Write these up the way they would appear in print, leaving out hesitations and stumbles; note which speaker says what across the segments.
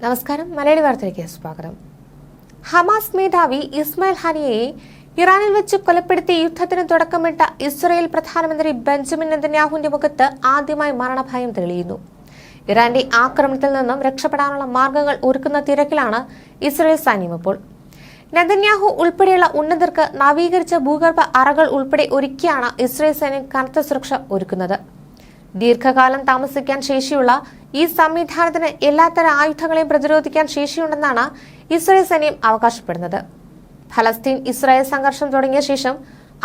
Speaker 1: നമസ്കാരം. മലയാളി വാർത്തയിലേക്ക് സ്വാഗതം. ഹമാസ് മേധാവി ഇസ്മായിൽ ഹാനിയയെ ഇറാനിൽ വെച്ച് കൊലപ്പെടുത്തി യുദ്ധത്തിന് തുടക്കമിട്ട ഇസ്രായേൽ പ്രധാനമന്ത്രി ബെഞ്ചമിൻ നെതന്യാഹുവിന്റെ മുഖത്ത് ആദ്യമായി മരണഭയം തെളിയുന്നു. ഇറാന്റെ ആക്രമണത്തിൽ നിന്നും രക്ഷപ്പെടാനുള്ള മാർഗങ്ങൾ ഒരുക്കുന്ന തിരക്കിലാണ് ഇസ്രായേൽ സൈന്യം ഇപ്പോൾ. നെതന്യാഹു ഉൾപ്പെടെയുള്ള ഉന്നതർക്ക് നവീകരിച്ച ഭൂഗർഭ അറകൾ ഉൾപ്പെടെ ഒരുക്കിയാണ് ഇസ്രായേൽ സൈന്യം കനത്ത സുരക്ഷ ഒരുക്കുന്നത്. ദീർഘകാലം താമസിക്കാൻ ശേഷിയുള്ള ഈ സംവിധാനത്തിന് എല്ലാത്തരം ആയുധങ്ങളെയും പ്രതിരോധിക്കാൻ ശേഷിയുണ്ടെന്നാണ് ഇസ്രായേൽ സൈന്യം അവകാശപ്പെടുന്നത്. ഫലസ്തീൻ ഇസ്രായേൽ സംഘർഷം തുടങ്ങിയ ശേഷം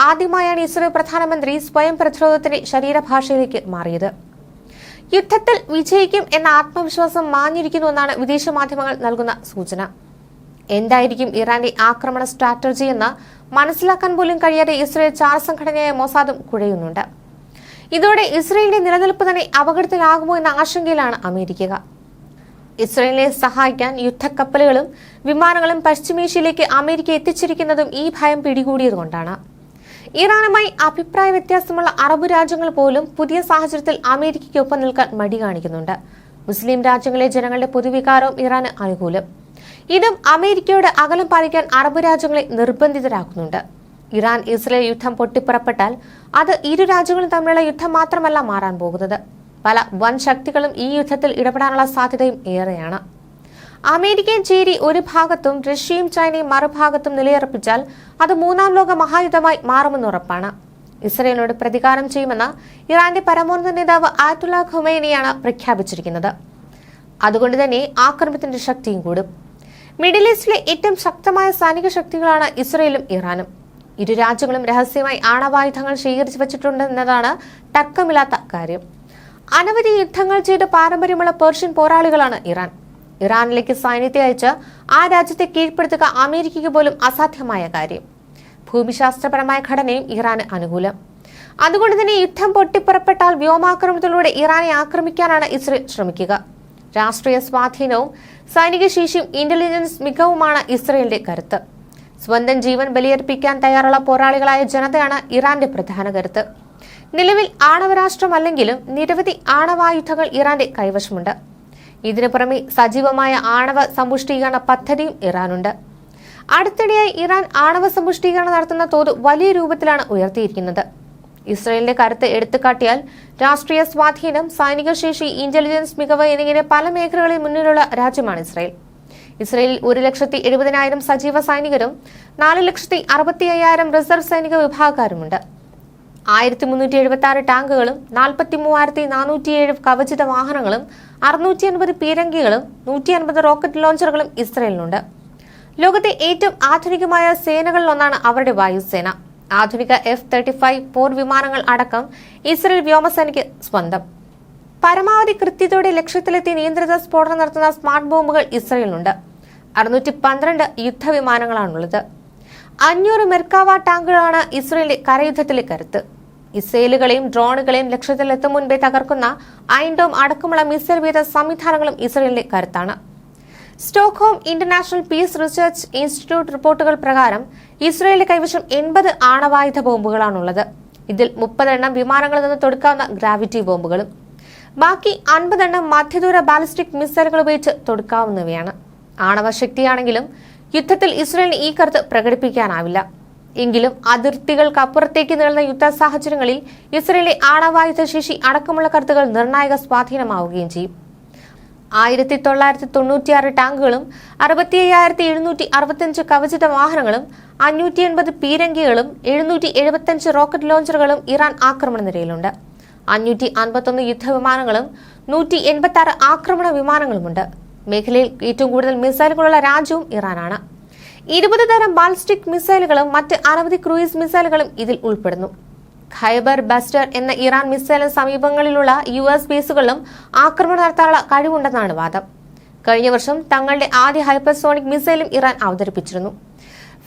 Speaker 1: ആദ്യമായാണ് ഇസ്രായേൽ പ്രധാനമന്ത്രി സ്വയം പ്രതിരോധത്തിന്റെ ശരീരഭാഷയിലേക്ക് മാറിയത്. യുദ്ധത്തിൽ വിജയിക്കും എന്ന ആത്മവിശ്വാസം മാഞ്ഞിരിക്കുന്നുവെന്നാണ് വിദേശ മാധ്യമങ്ങൾ നൽകുന്ന സൂചന. എന്തായിരിക്കും ഇറാന്റെ ആക്രമണ സ്ട്രാറ്റജി എന്ന് മനസ്സിലാക്കാൻ പോലും കഴിയാതെ ഇസ്രായേൽ ചാര സംഘടനയായ മൊസാദും കുഴയുന്നുണ്ട്. ഇതോടെ ഇസ്രായേലിന്റെ നിലനിൽപ്പ് തന്നെ അപകടത്തിലാകുമോ എന്ന ആശങ്കയിലാണ് അമേരിക്ക. ഇസ്രായേലിനെ സഹായിക്കാൻ യുദ്ധക്കപ്പലുകളും വിമാനങ്ങളും പശ്ചിമേഷ്യയിലേക്ക് അമേരിക്ക എത്തിച്ചിരിക്കുന്നതും ഈ ഭയം പിടികൂടിയതുകൊണ്ടാണ്. ഇറാനുമായി അഭിപ്രായ വ്യത്യാസമുള്ള അറബ് രാജ്യങ്ങൾ പോലും പുതിയ സാഹചര്യത്തിൽ അമേരിക്കയ്ക്കൊപ്പം നിൽക്കാൻ മടി കാണിക്കുന്നുണ്ട്. മുസ്ലിം രാജ്യങ്ങളിലെ ജനങ്ങളുടെ പൊതുവികാരവും ഇറാന് അനുകൂലം. ഇതും അമേരിക്കയോട് അകലം പാലിക്കാൻ അറബ് രാജ്യങ്ങളെ നിർബന്ധിതരാക്കുന്നുണ്ട്. ഇറാൻ ഇസ്രായേൽ യുദ്ധം പൊട്ടിപ്പുറപ്പെട്ടാൽ അത് ഇരു രാജ്യങ്ങളും തമ്മിലുള്ള യുദ്ധം മാത്രമല്ല മാറാൻ പോകുന്നത്. പല വൻ ശക്തികളും ഈ യുദ്ധത്തിൽ ഇടപെടാനുള്ള സാധ്യതയും ഏറെയാണ്. അമേരിക്കയും ചേരി ഒരു ഭാഗത്തും റഷ്യയും ചൈനയും മറുഭാഗത്തും നിലയുറപ്പിച്ചാൽ അത് മൂന്നാം ലോക മഹായുദ്ധമായി മാറുമെന്നുറപ്പാണ്. ഇസ്രായേലിനോട് പ്രതികാരം ചെയ്യുമെന്ന് ഇറാന്റെ പരമോന്നത നേതാവ് ആയത്തുള്ള ഖുമൈനിയാണ് പ്രഖ്യാപിച്ചിരിക്കുന്നത്. അതുകൊണ്ട് തന്നെ ആക്രമണത്തിന്റെ ശക്തിയും കൂടും. മിഡിൽ ഈസ്റ്റിലെ ഏറ്റവും ശക്തമായ സൈനിക ശക്തികളാണ് ഇസ്രായേലും ഇറാനും. ഇരു രാജ്യങ്ങളും രഹസ്യമായി ആണവായുധങ്ങൾ ശേഖരിച്ചു വച്ചിട്ടുണ്ടെന്നതാണ് തർക്കമില്ലാത്ത കാര്യം. അനവധി യുദ്ധങ്ങൾ ചെയ്ത് പാരമ്പര്യമുള്ള പേർഷ്യൻ പോരാളികളാണ് ഇറാൻ. ഇറാനിലേക്ക് സൈന്യത്തെ അയച്ച് ആ രാജ്യത്തെ കീഴ്പ്പെടുത്തുക അമേരിക്കയ്ക്ക് പോലും അസാധ്യമായ കാര്യം. ഭൂമിശാസ്ത്രപരമായ ഘടനയും ഇറാന് അനുകൂലം. അതുകൊണ്ട് തന്നെ യുദ്ധം പൊട്ടിപ്പുറപ്പെട്ടാൽ വ്യോമാക്രമണത്തിലൂടെ ഇറാനെ ആക്രമിക്കാനാണ് ഇസ്രായേൽ ശ്രമിക്കുക. രാഷ്ട്രീയ സ്വാധീനവും സൈനിക ശേഷിയും ഇന്റലിജൻസ് മികവുമാണ് ഇസ്രായേലിന്റെ കരുത്ത്. സ്വന്തം ജീവൻ ബലിയർപ്പിക്കാൻ തയ്യാറുള്ള പോരാളികളായ ജനതയാണ് ഇറാന്റെ പ്രധാന കരുത്ത്. നിലവിൽ ആണവരാഷ്ട്രമല്ലെങ്കിലും നിരവധി ആണവായുധങ്ങൾ ഇറാന്റെ കൈവശമുണ്ട്. ഇതിനു പുറമെ സജീവമായ ആണവ സമ്പുഷ്ടീകരണ പദ്ധതിയും ഇറാനുണ്ട്. അടുത്തിടെയായി ഇറാൻ ആണവ സമ്പുഷ്ടീകരണം നടത്തുന്ന തോത് വലിയ രൂപത്തിലാണ് ഉയർത്തിയിരിക്കുന്നത്. ഇസ്രായേലിന്റെ കരുത്ത് എടുത്തുകാട്ടിയാൽ രാഷ്ട്രീയ സ്വാധീനം, സൈനിക ശേഷി, ഇന്റലിജൻസ് മികവ് എന്നിങ്ങനെ പല മേഖലകളിൽ മുന്നിലുള്ള രാജ്യമാണ് ഇസ്രായേൽ. ഇസ്രായേലിൽ 1,70,70,000 സജീവ സൈനികരും 4,65,000 റിസർവ് സൈനിക വിഭാഗക്കാരുമുണ്ട്. 1,376 ടാങ്കുകളും 43,407 കവചിത വാഹനങ്ങളും 650 പീരങ്കികളും 150 റോക്കറ്റ് ലോഞ്ചറുകളും ഇസ്രായേലിനുണ്ട്. ലോകത്തെ ഏറ്റവും ആധുനികമായ സേനകളിലൊന്നാണ് അവരുടെ വായുസേന. ആധുനിക F-35 പോർ വിമാനങ്ങൾ അടക്കം ഇസ്രായേൽ വ്യോമസേനയ്ക്ക് സ്വന്തം. പരമാവധി കൃത്യതയോടെ ലക്ഷ്യത്തിലെത്തി നിയന്ത്രിത സ്ഫോടനം നടത്തുന്ന സ്മാർട്ട് ബോംബുകൾ ഇസ്രായേലിനുണ്ട്. 612 യുദ്ധവിമാനങ്ങളാണുള്ളത്. 500 മെർക്കാവ ടാങ്കുകളാണ് ഇസ്രായേലിന്റെ കരയുദ്ധത്തിലെ കരുത്ത്. ഇസ്രയേലുകളെയും ഡ്രോണുകളെയും ലക്ഷ്യത്തിലെത്തും മുൻപേ തകർക്കുന്ന അയൺ ഡോം അടക്കമുള്ള മിസൈൽ വേദ സംവിധാനങ്ങളും ഇസ്രായേലിന്റെ കരുത്താണ്. Stockholm International Peace Research Institute റിപ്പോർട്ടുകൾ പ്രകാരം ഇസ്രായേലിന്റെ കൈവശം 80 ആണവായുധ ബോംബുകളാണുള്ളത്. ഇതിൽ 30 എണ്ണം വിമാനങ്ങളിൽ നിന്ന് തൊടുക്കാവുന്ന ഗ്രാവിറ്റി ബോംബുകളും ബാക്കി 50 എണ്ണം മധ്യദൂര ബാലിസ്റ്റിക് മിസൈലുകൾ ഉപയോഗിച്ച് തൊടുക്കാവുന്നവയാണ്. ആണവശക്തിയാണെങ്കിലും യുദ്ധത്തിൽ ഇസ്രായേലിന് ഈ കരുത്ത് പ്രകടിപ്പിക്കാനാവില്ല. എങ്കിലും അതിർത്തികൾക്കപ്പുറത്തേക്ക് നീളുന്ന യുദ്ധ സാഹചര്യങ്ങളിൽ ഇസ്രായേലിലെ ആണവായുധ ശേഷി അടക്കമുള്ള കരുത്തുകൾ നിർണായക സ്വാധീനമാവുകയും ചെയ്യും. 1996 ടാങ്കുകളും 65,765 കവചിത വാഹനങ്ങളും 580 പീരങ്കികളും 775 റോക്കറ്റ് ലോഞ്ചറുകളും ഇറാൻ ആക്രമണ നിരയിലുണ്ട്. 551 യുദ്ധവിമാനങ്ങളും 186 ആക്രമണ വിമാനങ്ങളുമുണ്ട്. മേഖലയിൽ ഏറ്റവും കൂടുതൽ മിസൈലുകളുള്ള രാജ്യവും ഇറാനാണ്. 20 തരം ബാലിസ്റ്റിക് മിസൈലുകളും മറ്റ് അനവധി ക്രൂയിസ് മിസൈലുകളും ഇതിൽ ഉൾപ്പെടുന്നു. ഖൈബർ ബസ്റ്റർ എന്ന ഇറാൻ മിസൈലിന് സമീപങ്ങളിലുള്ള US ബേസുകളിലും ആക്രമണം നടത്താനുള്ള കഴിവുണ്ടെന്നാണ് വാദം. കഴിഞ്ഞ വർഷം തങ്ങളുടെ ആദ്യ ഹൈപ്പർസോണിക് മിസൈലും ഇറാൻ അവതരിപ്പിച്ചിരുന്നു.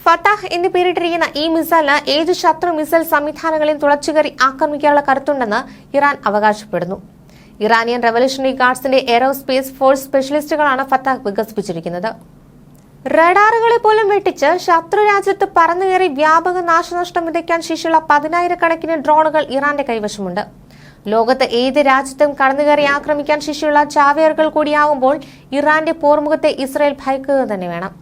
Speaker 1: ഫത്താഹ് എന്ന് പേരിട്ടിരിക്കുന്ന ഈ മിസൈലിന് ഏത് ശത്രു മിസൈൽ സംവിധാനങ്ങളെയും തുളച്ചുകയറി ആക്രമിക്കാനുള്ള കരുത്തുണ്ടെന്ന് ഇറാൻ അവകാശപ്പെടുന്നു. ഇറാനിയൻ റവല്യൂഷണറി ഗാർഡ്സിന്റെ എയറോസ്പേസ് ഫോഴ്സ് സ്പെഷ്യലിസ്റ്റുകളാണ് ഫത്താഹ് വികസിപ്പിച്ചിരിക്കുന്നത്. റഡാറുകളെ പോലും വെട്ടിച്ച് ശത്രു രാജ്യത്ത് പറന്നുകയറി വ്യാപക നാശനഷ്ടം വിതയ്ക്കാൻ ശേഷിയുള്ള 10,000 കണക്കിന് ഡ്രോണുകൾ ഇറാന്റെ കൈവശമുണ്ട്. ലോകത്ത് ഏത് രാജ്യത്തും കടന്നുകയറി ആക്രമിക്കാൻ ശേഷിയുള്ള ചാവേറുകൾ കൂടിയാകുമ്പോൾ ഇറാന്റെ പോർമുഖത്തെ ഇസ്രയേൽ ഭയക്കുക തന്നെ വേണം.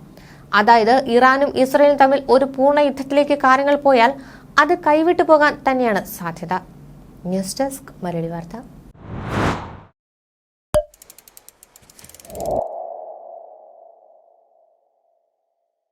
Speaker 1: അതായത് ഇറാനും ഇസ്രയേലും തമ്മിൽ ഒരു പൂർണ്ണ യുദ്ധത്തിലേക്ക് കാര്യങ്ങൾ പോയാൽ അത് കൈവിട്ടു പോകാൻ തന്നെയാണ് സാധ്യത. ന്യൂസ് ഡെസ്ക് മലയാളി വാർത്ത.